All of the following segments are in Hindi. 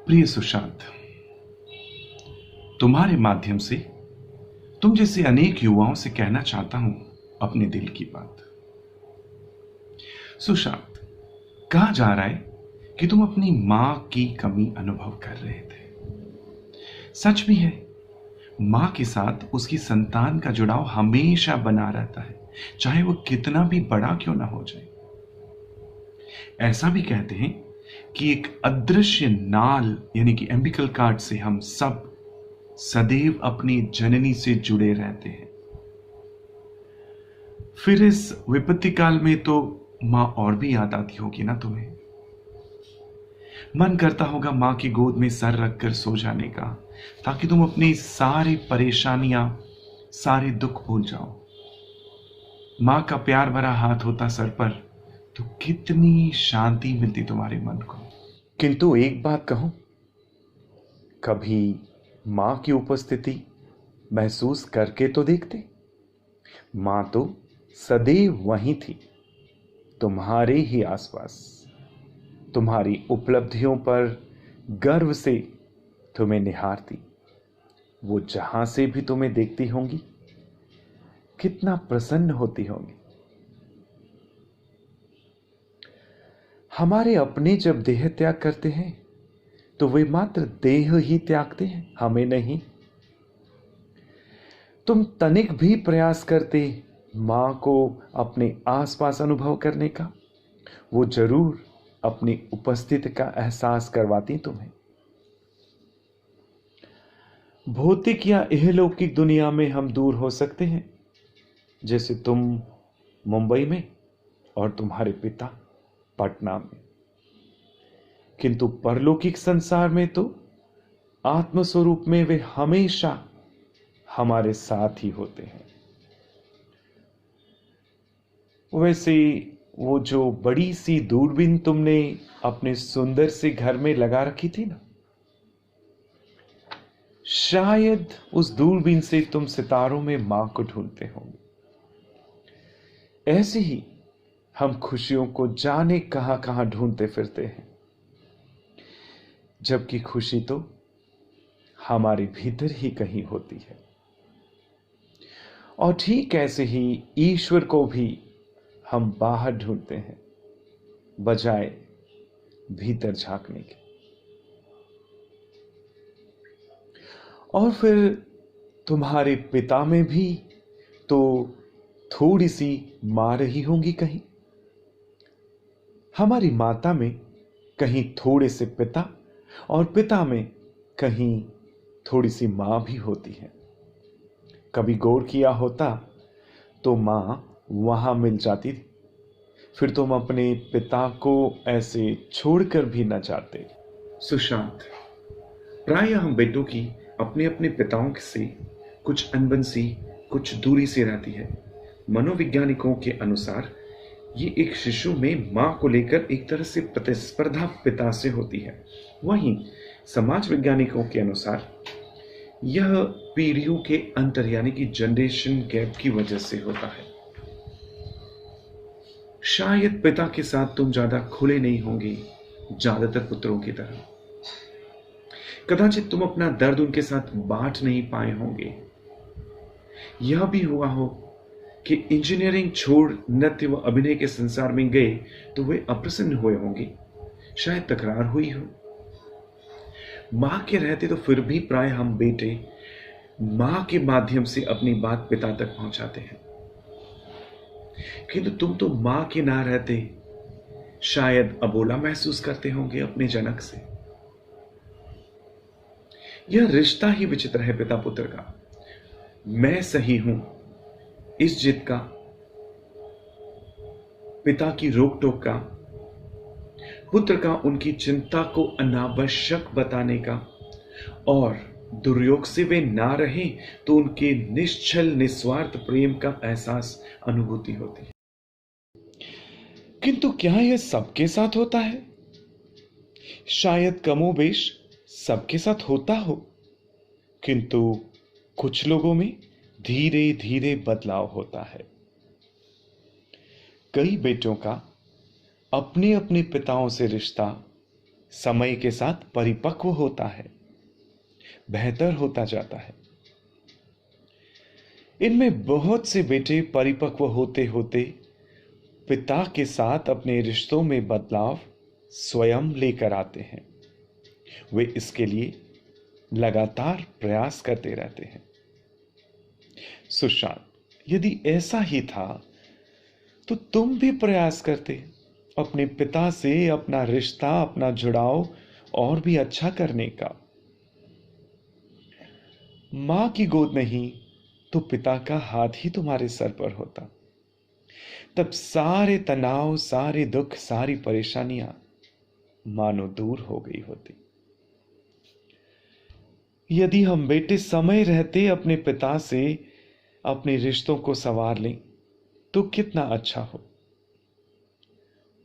प्रिय सुशांत, तुम्हारे माध्यम से तुम जैसे अनेक युवाओं से कहना चाहता हूं अपने दिल की बात। सुशांत, कहा जा रहा है कि तुम अपनी मां की कमी अनुभव कर रहे थे। सच भी है, मां के साथ उसकी संतान का जुड़ाव हमेशा बना रहता है, चाहे वो कितना भी बड़ा क्यों ना हो जाए। ऐसा भी कहते हैं कि एक अदृश्य नाल यानी कि एम्बिकल कार्ड से हम सब सदैव अपनी जननी से जुड़े रहते हैं। फिर इस विपत्ति काल में तो मां और भी याद आती होगी ना तुम्हें। मन करता होगा मां की गोद में सर रखकर सो जाने का, ताकि तुम अपनी सारी परेशानियां, सारे दुख भूल जाओ। मां का प्यार भरा हाथ होता सर पर तो कितनी शांति मिलती तुम्हारे मन को। किंतु एक बात कहूं, कभी मां की उपस्थिति महसूस करके तो देखते। मां तो सदैव वहीं थी, तुम्हारे ही आसपास, तुम्हारी उपलब्धियों पर गर्व से तुम्हें निहारती। वो जहां से भी तुम्हें देखती होंगी, कितना प्रसन्न होती होंगी। हमारे अपने जब देह त्याग करते हैं तो वे मात्र देह ही त्यागते हैं, हमें नहीं। तुम तनिक भी प्रयास करते मां को अपने आसपास अनुभव करने का, वो जरूर अपनी उपस्थिति का एहसास करवाती तुम्हें। भौतिक या इहलौकिक दुनिया में हम दूर हो सकते हैं, जैसे तुम मुंबई में और तुम्हारे पिता पटना में, किंतु परलौकिक संसार में तो आत्मस्वरूप में वे हमेशा हमारे साथ ही होते हैं। वैसे वो जो बड़ी सी दूरबीन तुमने अपने सुंदर से घर में लगा रखी थी ना, शायद उस दूरबीन से तुम सितारों में मां को ढूंढते होंगे। ऐसे ही हम खुशियों को जाने कहां कहां ढूंढते फिरते हैं, जबकि खुशी तो हमारे भीतर ही कहीं होती है। और ठीक ऐसे ही ईश्वर को भी हम बाहर ढूंढते हैं, बजाय भीतर झांकने के। और फिर तुम्हारे पिता में भी तो थोड़ी सी मां रही होंगी कहीं। हमारी माता में कहीं थोड़े से पिता, और पिता में कहीं थोड़ी सी मां भी होती है। कभी गौर किया होता तो मां वहां मिल जाती थी, फिर तुम अपने पिता को ऐसे छोड़कर भी न जाते। सुशांत, प्राय हम बेटों की अपने अपने पिताओं से कुछ अनबन सी, कुछ दूरी से रहती है। मनोवैज्ञानिकों के अनुसार ये एक शिशु में मां को लेकर एक तरह से प्रतिस्पर्धा पिता से होती है। वहीं समाज वैज्ञानिकों के अनुसार यह पीढ़ियों के अंतर यानी कि जनरेशन गैप की वजह से होता है। शायद पिता के साथ तुम ज्यादा खुले नहीं होंगे, ज्यादातर पुत्रों की तरह। कदाचित तुम अपना दर्द उनके साथ बांट नहीं पाए होंगे। यह भी हुआ हो कि इंजीनियरिंग छोड़ नृत्य व अभिनय के संसार में गए तो वे अप्रसन्न हुए होंगे, शायद तकरार हुई हो। मां के रहते तो फिर भी प्राय हम बेटे मां के माध्यम से अपनी बात पिता तक पहुंचाते हैं, किंतु तुम तो मां के ना रहते शायद अबोला महसूस करते होंगे अपने जनक से। यह रिश्ता ही विचित्र है पिता पुत्र का। मैं सही हूं इस जिद का, पिता की रोक टोक का, पुत्र का उनकी चिंता को अनावश्यक बताने का, और दुर्योग से वे ना रहें तो उनके निश्चल निस्वार्थ प्रेम का एहसास अनुभूति होती है। किंतु क्या यह सबके साथ होता है? शायद कमोबेश सबके साथ होता हो, किंतु कुछ लोगों में धीरे धीरे बदलाव होता है। कई बेटों का अपने अपने पिताओं से रिश्ता समय के साथ परिपक्व होता है, बेहतर होता जाता है। इनमें बहुत से बेटे परिपक्व होते होते पिता के साथ अपने रिश्तों में बदलाव स्वयं लेकर आते हैं। वे इसके लिए लगातार प्रयास करते रहते हैं। सुशांत, यदि ऐसा ही था तो तुम भी प्रयास करते अपने पिता से अपना रिश्ता, अपना जुड़ाव और भी अच्छा करने का। मां की गोद नहीं तो पिता का हाथ ही तुम्हारे सर पर होता, तब सारे तनाव, सारे दुख, सारी परेशानियां मानो दूर हो गई होती। यदि हम बेटे समय रहते अपने पिता से अपने रिश्तों को संवार लें तो कितना अच्छा हो,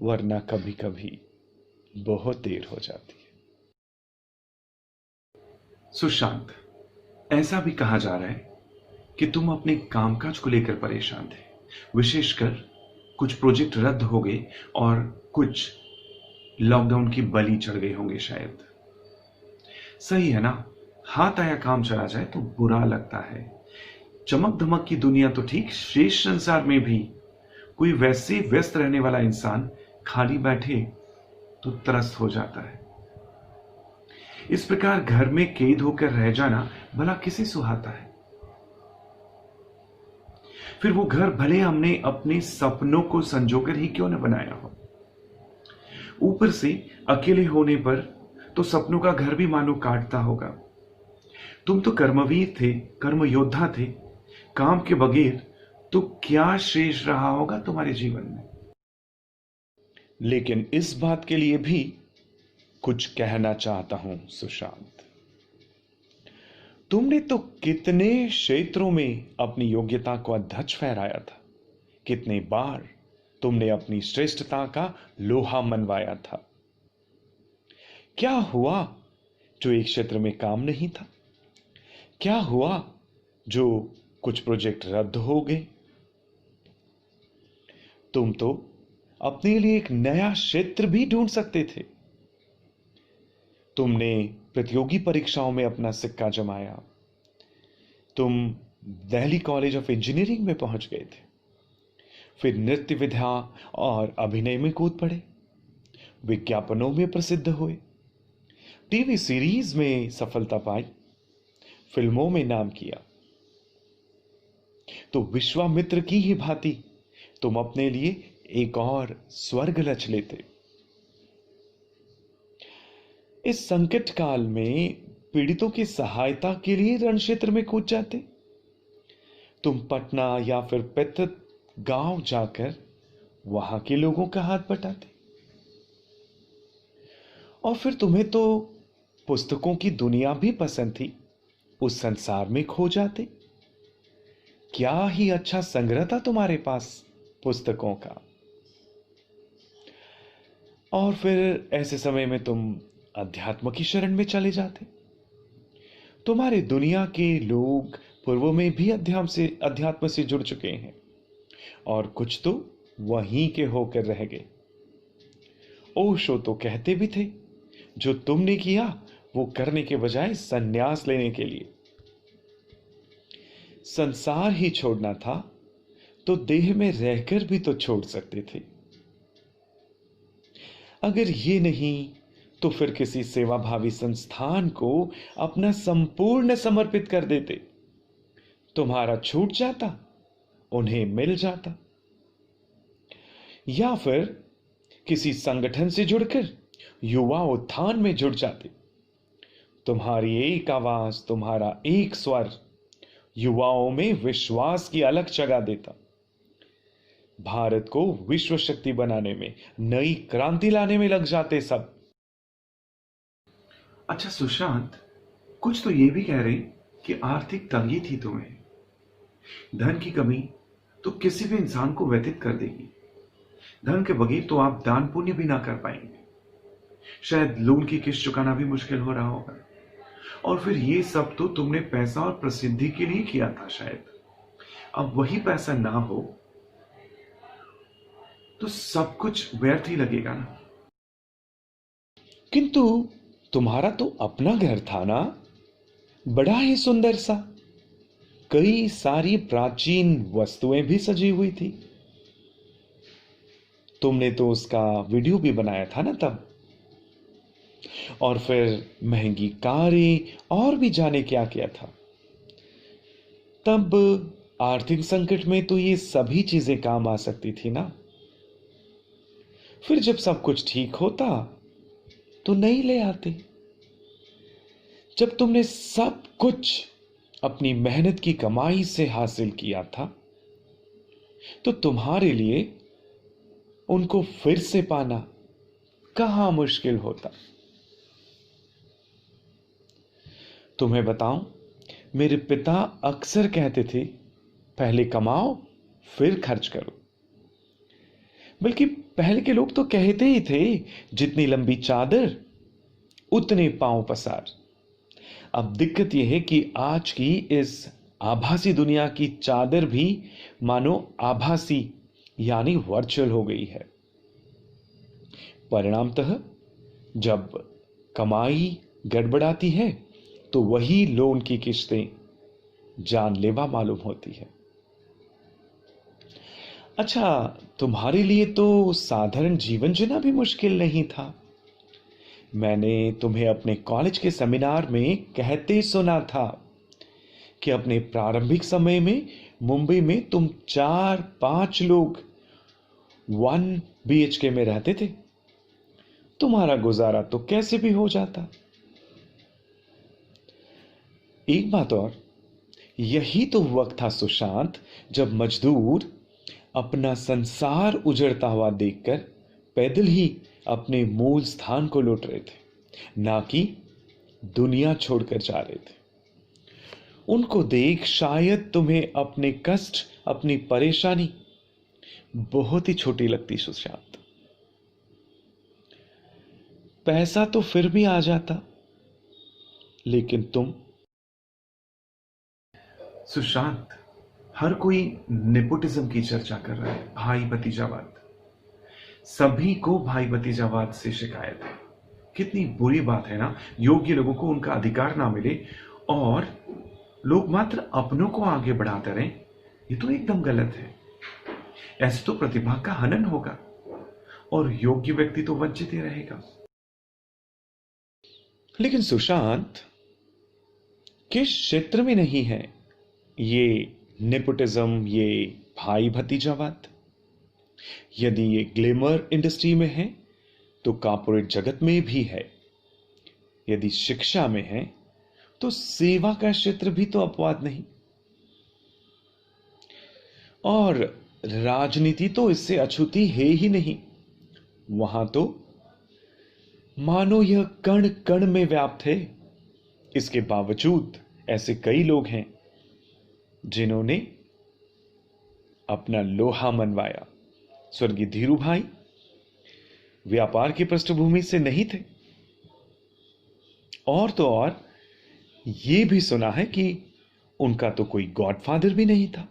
वरना कभी कभी बहुत देर हो जाती है। सुशांत, ऐसा भी कहा जा रहा है कि तुम अपने कामकाज को लेकर परेशान थे। विशेषकर कुछ प्रोजेक्ट रद्द हो गए और कुछ लॉकडाउन की बलि चढ़ गए होंगे शायद। सही है ना? हाथ आया काम चला जाए तो बुरा लगता है। चमक धमक की दुनिया तो ठीक, शेष संसार में भी कोई वैसे व्यस्त रहने वाला इंसान खाली बैठे तो त्रस्त हो जाता है। इस प्रकार घर में कैद होकर रह जाना भला किसे सुहाता है? फिर वो घर भले हमने अपने सपनों को संजोकर ही क्यों न बनाया हो। ऊपर से अकेले होने पर तो सपनों का घर भी मानो काटता होगा। तुम तो कर्मवीर थे, कर्म योद्धा थे। काम के बगैर तो क्या शेष रहा होगा तुम्हारे जीवन में? लेकिन इस बात के लिए भी कुछ कहना चाहता हूं सुशांत। तुमने तो कितने क्षेत्रों में अपनी योग्यता को अध्यक्ष फहराया था। कितने बार तुमने अपनी श्रेष्ठता का लोहा मनवाया था। क्या हुआ जो एक क्षेत्र में काम नहीं था? क्या हुआ जो कुछ प्रोजेक्ट रद्द हो गए? तुम तो अपने लिए एक नया क्षेत्र भी ढूंढ सकते थे। तुमने प्रतियोगी परीक्षाओं में अपना सिक्का जमाया। तुम दिल्ली कॉलेज ऑफ इंजीनियरिंग में पहुंच गए थे। फिर नृत्य विधा और अभिनय में कूद पड़े। विज्ञापनों में प्रसिद्ध हुए। टीवी सीरीज में सफलता पाई। फिल्मों में नाम किया। तो विश्वामित्र की ही भांति तुम अपने लिए एक और स्वर्ग रच लेते। इस संकट काल में पीड़ितों की सहायता के लिए रण क्षेत्र में कूद जाते। तुम पटना या फिर पैतृक गांव जाकर वहां के लोगों का हाथ बटाते। और फिर तुम्हें तो पुस्तकों की दुनिया भी पसंद थी। उस संसार में खो जाते। क्या ही अच्छा संग्रह था तुम्हारे पास पुस्तकों का। और फिर ऐसे समय में तुम अध्यात्म की शरण में चले जाते। तुम्हारे दुनिया के लोग पूर्व में भी अध्यात्म से जुड़ चुके हैं और कुछ तो वहीं के होकर रह गए। ओशो तो कहते भी थे, जो तुमने किया वो करने के बजाय संन्यास लेने के लिए। संसार ही छोड़ना था तो देह में रहकर भी तो छोड़ सकते थे। अगर ये नहीं तो फिर किसी सेवाभावी संस्थान को अपना संपूर्ण समर्पित कर देते। तुम्हारा छूट जाता, उन्हें मिल जाता। या फिर किसी संगठन से जुड़कर युवा उत्थान में जुड़ जाते। तुम्हारी एक आवाज, तुम्हारा एक स्वर युवाओं में विश्वास की अलग जगा देता। भारत को विश्व शक्ति बनाने में, नई क्रांति लाने में लग जाते सब। अच्छा सुशांत, कुछ तो ये भी कह रहे कि आर्थिक तंगी थी तुम्हें। धन की कमी तो किसी भी इंसान को व्यथित कर देगी। धन के बगैर तो आप दान पुण्य भी ना कर पाएंगे। शायद लोन की किस्त चुकाना भी मुश्किल हो रहा होगा। और फिर ये सब तो तुमने पैसा और प्रसिद्धि के लिए किया था शायद। अब वही पैसा ना हो तो सब कुछ व्यर्थ ही लगेगा ना। किंतु तुम्हारा तो अपना घर था ना, बड़ा ही सुंदर सा। कई सारी प्राचीन वस्तुएं भी सजी हुई थी। तुमने तो उसका वीडियो भी बनाया था ना तब। और फिर महंगी कारें और भी जाने क्या किया था। तब आर्थिक संकट में तो ये सभी चीजें काम आ सकती थी ना। फिर जब सब कुछ ठीक होता तो नहीं ले आते। जब तुमने सब कुछ अपनी मेहनत की कमाई से हासिल किया था तो तुम्हारे लिए उनको फिर से पाना कहां मुश्किल होता। तुम्हें बताऊं, मेरे पिता अक्सर कहते थे, पहले कमाओ फिर खर्च करो। बल्कि पहले के लोग तो कहते ही थे, जितनी लंबी चादर उतने पांव पसार। अब दिक्कत यह है कि आज की इस आभासी दुनिया की चादर भी मानो आभासी यानी वर्चुअल हो गई है। परिणामतः जब कमाई गड़बड़ाती है तो वही लोन की किस्तें जानलेवा मालूम होती है। अच्छा, तुम्हारे लिए तो साधारण जीवन जीना भी मुश्किल नहीं था। मैंने तुम्हें अपने कॉलेज के सेमिनार में कहते सुना था कि अपने प्रारंभिक समय में मुंबई में तुम 4-5 लोग 1 BHK में रहते थे। तुम्हारा गुजारा तो कैसे भी हो जाता। एक बात और, यही तो वक्त था सुशांत, जब मजदूर अपना संसार उजड़ता हुआ देखकर पैदल ही अपने मूल स्थान को लौट रहे थे, ना कि दुनिया छोड़कर जा रहे थे। उनको देख शायद तुम्हें अपने कष्ट, अपनी परेशानी बहुत ही छोटी लगती सुशांत। पैसा तो फिर भी आ जाता, लेकिन तुम। सुशांत, हर कोई नेपोटिज्म की चर्चा कर रहा है, भाई भतीजावाद। सभी को भाई भतीजावाद से शिकायत है। कितनी बुरी बात है ना, योग्य लोगों को उनका अधिकार ना मिले और लोग मात्र अपनों को आगे बढ़ाते रहें। ये तो एकदम गलत है। ऐसे तो प्रतिभा का हनन होगा और योग्य व्यक्ति तो वंचित ही रहेगा। लेकिन सुशांत, किस क्षेत्र में नहीं है ये नेपोटिज्म, ये भाई भतीजावाद? यदि ये ग्लैमर इंडस्ट्री में है तो कॉर्पोरेट जगत में भी है। यदि शिक्षा में है तो सेवा का क्षेत्र भी तो अपवाद नहीं। और राजनीति तो इससे अछूती है ही नहीं। वहां तो मानो यह कण कण में व्याप्त है। इसके बावजूद ऐसे कई लोग हैं जिन्होंने अपना लोहा मनवाया। स्वर्गीय धीरू भाई व्यापार की पृष्ठभूमि से नहीं थे। और तो और यह भी सुना है कि उनका तो कोई गॉडफादर भी नहीं था,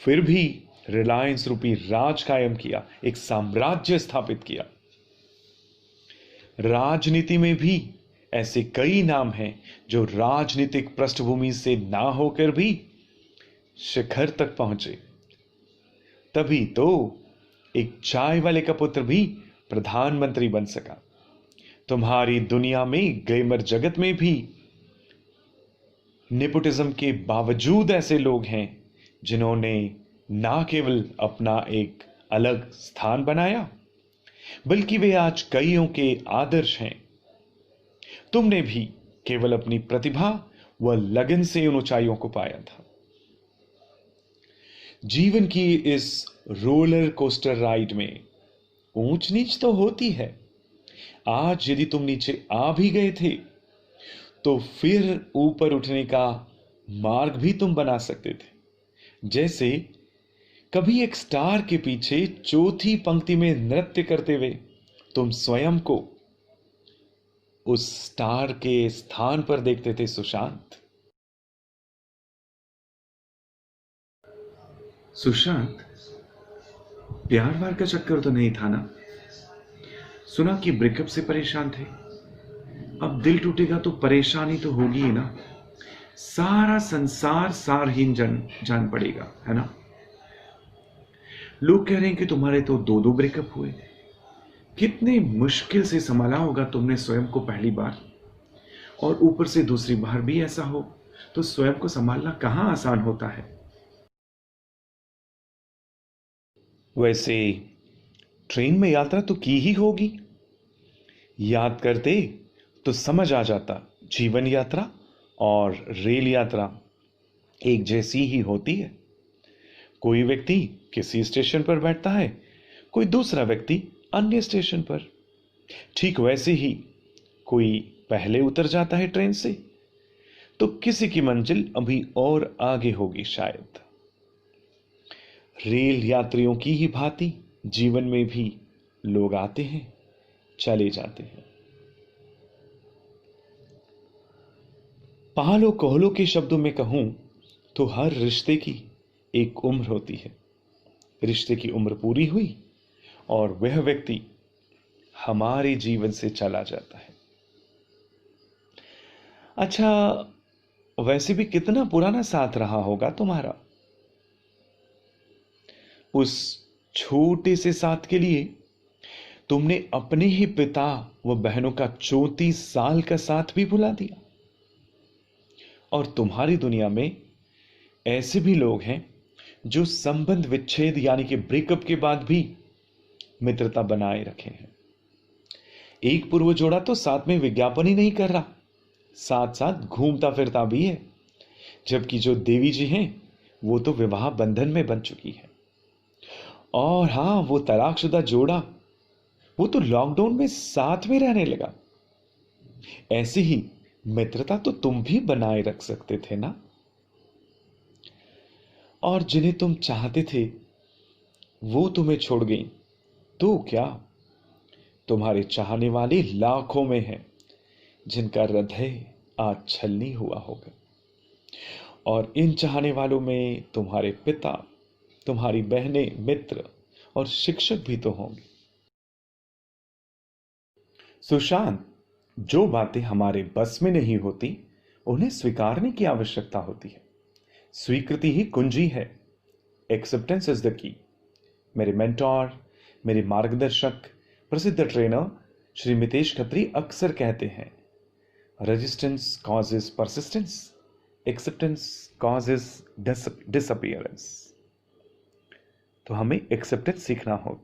फिर भी रिलायंस रूपी राज कायम किया, एक साम्राज्य स्थापित किया। राजनीति में भी ऐसे कई नाम हैं जो राजनीतिक पृष्ठभूमि से ना होकर भी शिखर तक पहुंचे। तभी तो एक चाय वाले का पुत्र भी प्रधानमंत्री बन सका। तुम्हारी दुनिया में, ग्लैमर जगत में भी नेपोटिज्म के बावजूद ऐसे लोग हैं जिन्होंने ना केवल अपना एक अलग स्थान बनाया, बल्कि वे आज कईयों के आदर्श हैं। तुमने भी केवल अपनी प्रतिभा व लगन से उन ऊंचाइयों को पाया था। जीवन की इस रोलर कोस्टर राइड में ऊंच नीच तो होती है। आज यदि तुम नीचे आ भी गए थे तो फिर ऊपर उठने का मार्ग भी तुम बना सकते थे। जैसे कभी एक स्टार के पीछे चौथी पंक्ति में नृत्य करते हुए तुम स्वयं को उस स्टार के स्थान पर देखते थे सुशांत। सुशांत, प्यार वार का चक्कर तो नहीं था ना? सुना कि ब्रेकअप से परेशान थे। अब दिल टूटेगा तो परेशानी तो होगी ही ना। सारा संसार सारहीन जान पड़ेगा, है ना। लोग कह रहे हैं कि तुम्हारे तो दो दो ब्रेकअप हुए। कितने मुश्किल से संभाला होगा तुमने स्वयं को पहली बार, और ऊपर से दूसरी बार भी ऐसा हो तो स्वयं को संभालना कहां आसान होता है। वैसे ट्रेन में यात्रा तो की ही होगी। याद करते तो समझ आ जाता, जीवन यात्रा और रेल यात्रा एक जैसी ही होती है। कोई व्यक्ति किसी स्टेशन पर बैठता है, कोई दूसरा व्यक्ति अन्य स्टेशन पर। ठीक वैसे ही कोई पहले उतर जाता है ट्रेन से तो किसी की मंजिल अभी और आगे होगी शायद। रेल यात्रियों की ही भांति जीवन में भी लोग आते हैं, चले जाते हैं। पालो कोहलो के शब्दों में कहूं तो हर रिश्ते की एक उम्र होती है। रिश्ते की उम्र पूरी हुई और वह व्यक्ति हमारे जीवन से चला जाता है। अच्छा, वैसे भी कितना पुराना साथ रहा होगा तुम्हारा। उस छोटे से साथ के लिए तुमने अपने ही पिता व बहनों का 34 साल का साथ भी भुला दिया। और तुम्हारी दुनिया में ऐसे भी लोग हैं जो संबंध विच्छेद यानी कि ब्रेकअप के बाद भी मित्रता बनाए रखे हैं। एक पूर्व जोड़ा तो साथ में विज्ञापन ही नहीं कर रहा, साथ साथ घूमता फिरता भी है। जबकि जो देवी जी हैं वो तो विवाह बंधन में बन चुकी है। और हां, वो तलाकशुदा जोड़ा वो तो लॉकडाउन में साथ में रहने लगा। ऐसी ही मित्रता तो तुम भी बनाए रख सकते थे ना। और जिन्हें तुम चाहते थे वो तुम्हें छोड़ गई तो क्या, तुम्हारे चाहने वाले लाखों में हैं जिनका हृदय आज छलनी हुआ होगा। और इन चाहने वालों में तुम्हारे पिता, तुम्हारी बहनें, मित्र और शिक्षक भी तो होंगे। सुशांत, जो बातें हमारे बस में नहीं होती उन्हें स्वीकारने की आवश्यकता होती है। स्वीकृति ही कुंजी है। Acceptance is the key. मेरे मेंटोर, मेरे मार्गदर्शक, प्रसिद्ध ट्रेनर श्री मितेश खत्री अक्सर कहते हैं, resistance causes persistence, acceptance causes disappearance. तो हमें एक्सेप्टेंस सीखना हो।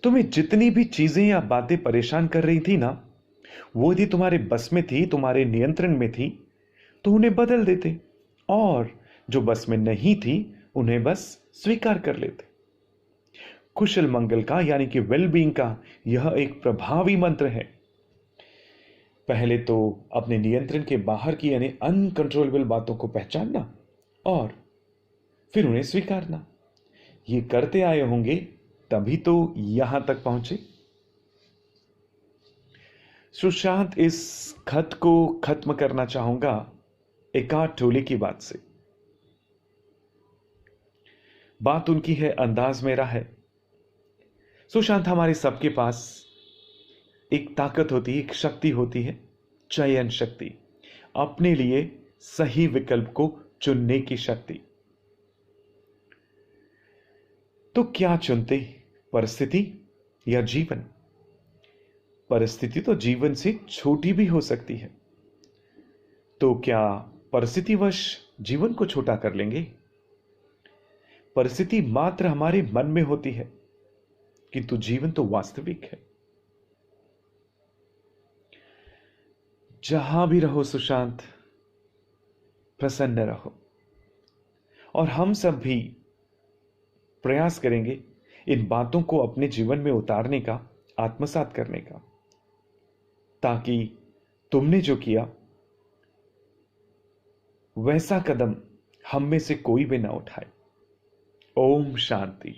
तुम्हें जितनी भी चीजें या बातें परेशान कर रही थी ना, वो यदि तुम्हारे बस में थी, तुम्हारे नियंत्रण में थी, तो उन्हें बदल देते। और जो बस में नहीं थी उन्हें बस स्वीकार कर लेते। कुशल मंगल का यानी कि वेलबींग का यह एक प्रभावी मंत्र है। पहले तो अपने नियंत्रण के बाहर की यानी अनकंट्रोलेबल बातों को पहचानना और फिर उन्हें स्वीकारना। ये करते आए होंगे तभी तो यहां तक पहुंचे। सुशांत, इस खत को खत्म करना चाहूंगा एकार्ट टोले की बात से। बात उनकी है, अंदाज मेरा है। सुशांत, हमारे सबके पास एक ताकत होती है, एक शक्ति होती है, चयन शक्ति, अपने लिए सही विकल्प को चुनने की शक्ति। तो क्या चुनते, परिस्थिति या जीवन? परिस्थिति तो जीवन से छोटी भी हो सकती है। तो क्या परिस्थितिवश जीवन को छोटा कर लेंगे? परिस्थिति मात्र हमारे मन में होती है, किंतु जीवन तो वास्तविक है। जहां भी रहो सुशांत, प्रसन्न रहो। और हम सब भी प्रयास करेंगे इन बातों को अपने जीवन में उतारने का, आत्मसात करने का, ताकि तुमने जो किया वैसा कदम हम में से कोई भी ना उठाए। ओम शांति।